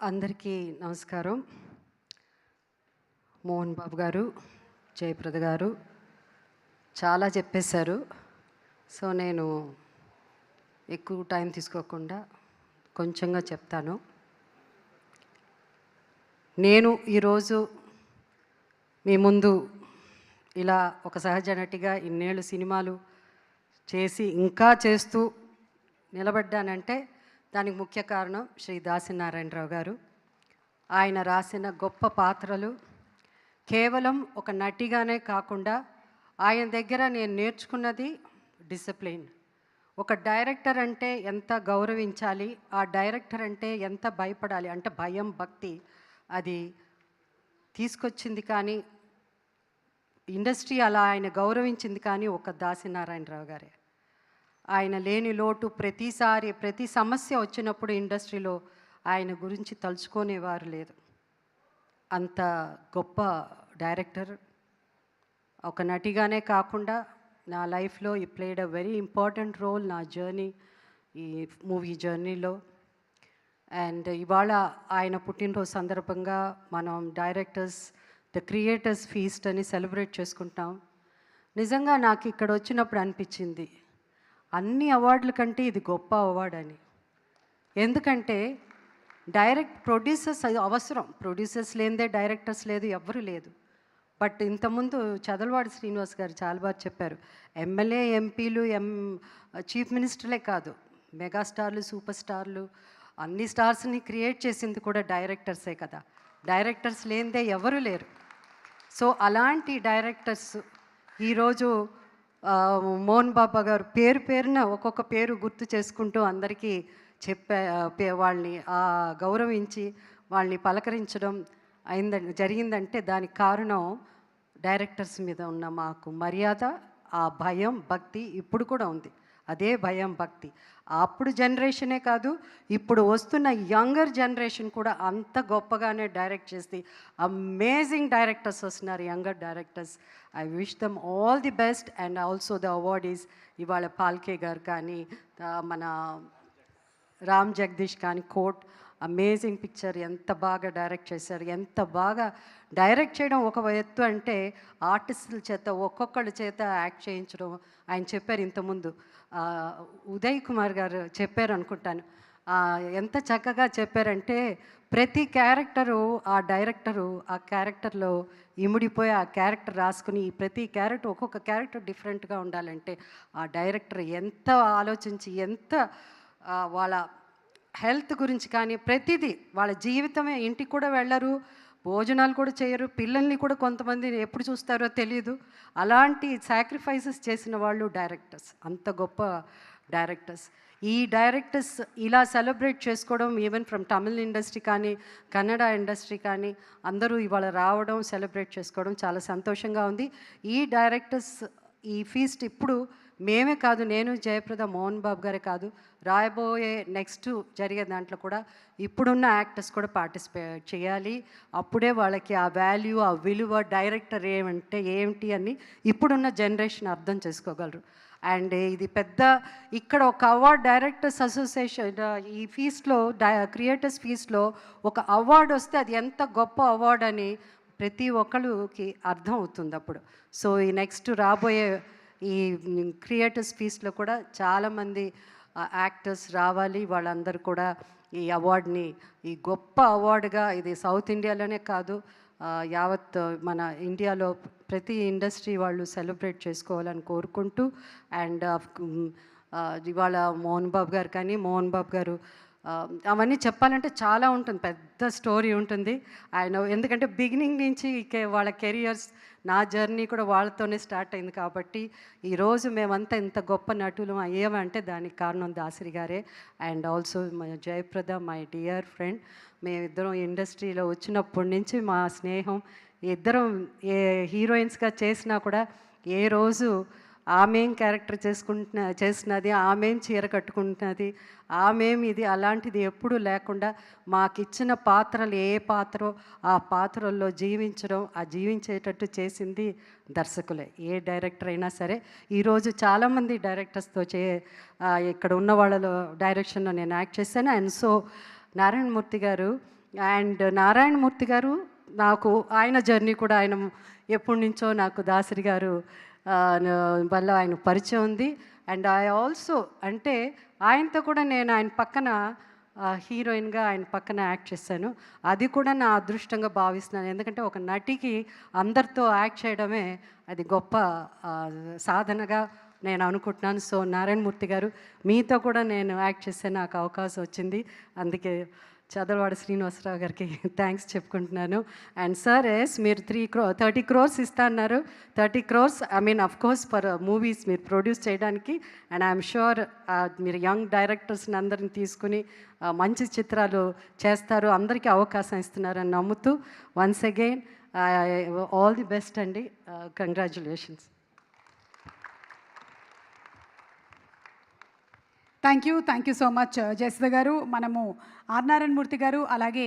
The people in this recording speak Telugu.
అందరికీ నమస్కారం. మోహన్ బాబు గారు, జయప్రద గారు చాలా చెప్పేశారు. సో నేను ఎక్కువ టైం తీసుకోకుండా కొంచెంగా చెప్తాను. నేను ఈరోజు మీ ముందు ఇలా ఒక సహజ నటిగా ఇన్నేళ్ళు సినిమాలు చేసి ఇంకా చేస్తూ నిలబడ్డానంటే దానికి ముఖ్య కారణం శ్రీ దాసినారాయణరావు గారు. ఆయన రాసిన గొప్ప పాత్రలు కేవలం ఒక నటిగానే కాకుండా ఆయన దగ్గర నేను నేర్చుకున్నది డిసిప్లిన్. ఒక డైరెక్టర్ అంటే ఎంత గౌరవించాలి, ఆ డైరెక్టర్ అంటే ఎంత భయపడాలి, అంటే భయం భక్తి అది తీసుకొచ్చింది. కానీ ఇండస్ట్రీ అలా ఆయన గౌరవించింది కానీ ఒక దాసినారాయణరావు గారే. ఆయన లేని లోటు ప్రతిసారి ప్రతి సమస్య వచ్చినప్పుడు ఇండస్ట్రీలో ఆయన గురించి తలుచుకునేవారు లేదు. అంత గొప్ప డైరెక్టర్. ఒక నటిగానే కాకుండా నా లైఫ్లో ఈ played a very important role నా జర్నీ, ఈ మూవీ జర్నీలో. అండ్ ఇవాళ ఆయన పుట్టినరోజు సందర్భంగా మనం డైరెక్టర్స్ ద క్రియేటర్స్ ఫీస్ట్ అని సెలబ్రేట్ చేసుకుంటాం. నిజంగా నాకు ఇక్కడ వచ్చినప్పుడు అనిపించింది అన్ని అవార్డుల కంటే ఇది గొప్ప అవార్డు అని. ఎందుకంటే ప్రొడ్యూసర్స్ అవసరం, ప్రొడ్యూసర్స్ లేనిదే డైరెక్టర్స్ లేదు, ఎవ్వరూ లేదు. బట్ ఇంతకుముందు చదలవాడి శ్రీనివాస్ గారు చాలా బాగా చెప్పారు. ఎమ్మెల్యే ఎంపీలు చీఫ్ మినిస్టర్లే కాదు, మెగాస్టార్లు సూపర్ స్టార్లు అన్ని స్టార్స్ని క్రియేట్ చేసింది కూడా డైరెక్టర్సే కదా. డైరెక్టర్స్ లేనిదే ఎవరు లేరు. సో అలాంటి డైరెక్టర్స్ ఈరోజు మోహన్ బాబా గారు పేరున ఒక్కొక్క పేరు గుర్తు చేసుకుంటూ అందరికీ వాళ్ళని గౌరవించి వాళ్ళని పలకరించడం జరిగిందంటే దానికి కారణం డైరెక్టర్స్ మీద ఉన్న మాకు మర్యాద, ఆ భయం భక్తి ఇప్పుడు కూడా ఉంది. అదే భయం భక్తి అప్పుడు జనరేషనే కాదు, ఇప్పుడు వస్తున్న యంగర్ జనరేషన్ కూడా అంత గొప్పగానే డైరెక్ట్ చేసి అమేజింగ్ డైరెక్టర్స్ వస్తున్నారు, younger directors. I wish them all the best. And also the awardees ఇవాళ పాల్కే గారు కానీ, మన రామ్ జగదీష్ కానీ, కోట్ అమేజింగ్ పిక్చర్ ఎంత బాగా డైరెక్ట్ చేశారు. ఎంత బాగా డైరెక్ట్ చేయడం ఒక ఎత్తు అంటే ఆర్టిస్టుల చేత ఒక్కొక్కళ్ళ చేత యాక్ట్ చేయించడం. ఆయన చెప్పారు ఇంతకుముందు, ఉదయ్ కుమార్ గారు చెప్పారు అనుకుంటాను, ఎంత చక్కగా చెప్పారంటే ప్రతి క్యారెక్టరు ఆ డైరెక్టరు ఆ క్యారెక్టర్లో ఇముడిపోయి ఆ క్యారెక్టర్ రాసుకుని ప్రతి క్యారెక్టర్ ఒక్కొక్క క్యారెక్టర్ డిఫరెంట్గా ఉండాలంటే ఆ డైరెక్టర్ ఎంత ఆలోచించి ఎంత వాళ్ళ హెల్త్ గురించి కానీ ప్రతిదీ, వాళ్ళ జీవితమే, ఇంటికి కూడా వెళ్ళరు, భోజనాలు కూడా చేయరు, పిల్లల్ని కూడా కొంతమంది ఎప్పుడు చూస్తారో తెలియదు. అలాంటి సాక్రిఫైసెస్ చేసిన వాళ్ళు డైరెక్టర్స్, అంత గొప్ప డైరెక్టర్స్. ఈ డైరెక్టర్స్ ఇలా సెలబ్రేట్ చేసుకోవడం ఈవెన్ ఫ్రమ్ తమిళ్ ఇండస్ట్రీ కానీ కన్నడ ఇండస్ట్రీ కానీ అందరూ ఇవాళ రావడం సెలబ్రేట్ చేసుకోవడం చాలా సంతోషంగా ఉంది. ఈ డైరెక్టర్స్ ఈ ఫీస్ట్ ఇప్పుడు మేమే కాదు, నేను జయప్రద మోహన్ బాబు గారే కాదు, రాయబోయే నెక్స్ట్ జరిగే దాంట్లో కూడా ఇప్పుడున్న యాక్టర్స్ కూడా పార్టిసిపేట్ చేయాలి. అప్పుడే వాళ్ళకి ఆ వాల్యూ, ఆ విలువ, డైరెక్టర్ ఏమంటే ఏమిటి అని ఇప్పుడున్న జనరేషన్ అర్థం చేసుకోగలరు. అండ్ ఇది పెద్ద ఇక్కడ ఒక అవార్డ్ డైరెక్టర్స్ అసోసియేషన్ ఈ ఫీస్ట్లో క్రియేటర్స్ ఫీస్ట్లో ఒక అవార్డు వస్తే అది ఎంత గొప్ప అవార్డు అని ప్రతి ఒక్కరికి అర్థం అవుతుంది అప్పుడు. సో ఈ నెక్స్ట్ రాబోయే ఈ క్రియేటర్స్ ఫీస్లో కూడా చాలామంది యాక్టర్స్ రావాలి. వాళ్ళందరూ కూడా ఈ అవార్డుని, ఈ గొప్ప అవార్డుగా, ఇది సౌత్ ఇండియాలోనే కాదు యావత్ మన ఇండియాలో ప్రతి ఇండస్ట్రీ వాళ్ళు సెలబ్రేట్ చేసుకోవాలని కోరుకుంటూ. అండ్ ఇవాళ మోహన్ బాబు గారు కానీ, మోహన్ బాబు గారు అవన్నీ చెప్పాలంటే చాలా ఉంటుంది, పెద్ద స్టోరీ ఉంటుంది ఆయన. ఎందుకంటే బిగినింగ్ నుంచి వాళ్ళ కెరియర్స్, నా జర్నీ కూడా వాళ్ళతోనే స్టార్ట్ అయింది కాబట్టి ఈరోజు మేమంతా ఇంత గొప్ప నటులు అయ్యామంటే దానికి కారణం దాసరి గారే. And also Jayaprada my dear friend. మేమిద్దరం ఇండస్ట్రీలో వచ్చినప్పటి నుంచి మా స్నేహం, ఇద్దరం ఏ హీరోయిన్స్గా చేసినా కూడా ఏ రోజు ఆమెం క్యారెక్టర్ చేసినది, ఆమెం చీర కట్టుకుంటున్నది, ఆమెం ఇది అలాంటిది ఎప్పుడూ లేకుండా మాకిచ్చిన పాత్రలు ఏ పాత్రో ఆ పాత్రల్లో జీవించడం, ఆ జీవించేటట్టు చేసింది దర్శకులే. ఏ డైరెక్టర్ అయినా సరే. ఈరోజు చాలామంది డైరెక్టర్స్తో ఇక్కడ ఉన్న వాళ్ళలో డైరెక్షన్లో నేను యాక్ట్ చేశాను. అండ్ సో నారాయణమూర్తి గారు అండ్ నారాయణమూర్తి గారు నాకు ఆయన జర్నీ కూడా ఆయన ఎప్పటి నుంచో నాకు దాసరి గారు వల్ల ఆయన పరిచయం ఉంది. అండ్ ఐ ఆల్సో అంటే ఆయనతో కూడా నేను ఆయన పక్కన హీరోయిన్గా ఆయన పక్కన యాక్ట్ చేశాను. అది కూడా నా అదృష్టంగా భావిస్తున్నాను. ఎందుకంటే ఒక నటికి అందరితో యాక్ట్ చేయడమే అది గొప్ప సాధనగా నేను అనుకుంటున్నాను. సో నారాయణమూర్తి గారు మీతో కూడా నేను యాక్ట్ చేసే నాకు అవకాశం వచ్చింది. అందుకే చదలవాడ శ్రీనివాసరావు గారికి థ్యాంక్స్ చెప్పుకుంటున్నాను. అండ్ సార్ మీరు 30 crores ఇస్తా అన్నారు. 30 crores I mean of course for movies మీరు ప్రొడ్యూస్ చేయడానికి. అండ్ ఐఎమ్ షూర్ మీరు యంగ్ డైరెక్టర్స్ని అందరిని తీసుకుని మంచి చిత్రాలు చేస్తారు, అందరికీ అవకాశం ఇస్తున్నారని నమ్ముతూ once again all the best అండి. Congratulations. Thank you so much Jayasudha గారు. మనము ఆర్ నారాయణమూర్తి గారు అలాగే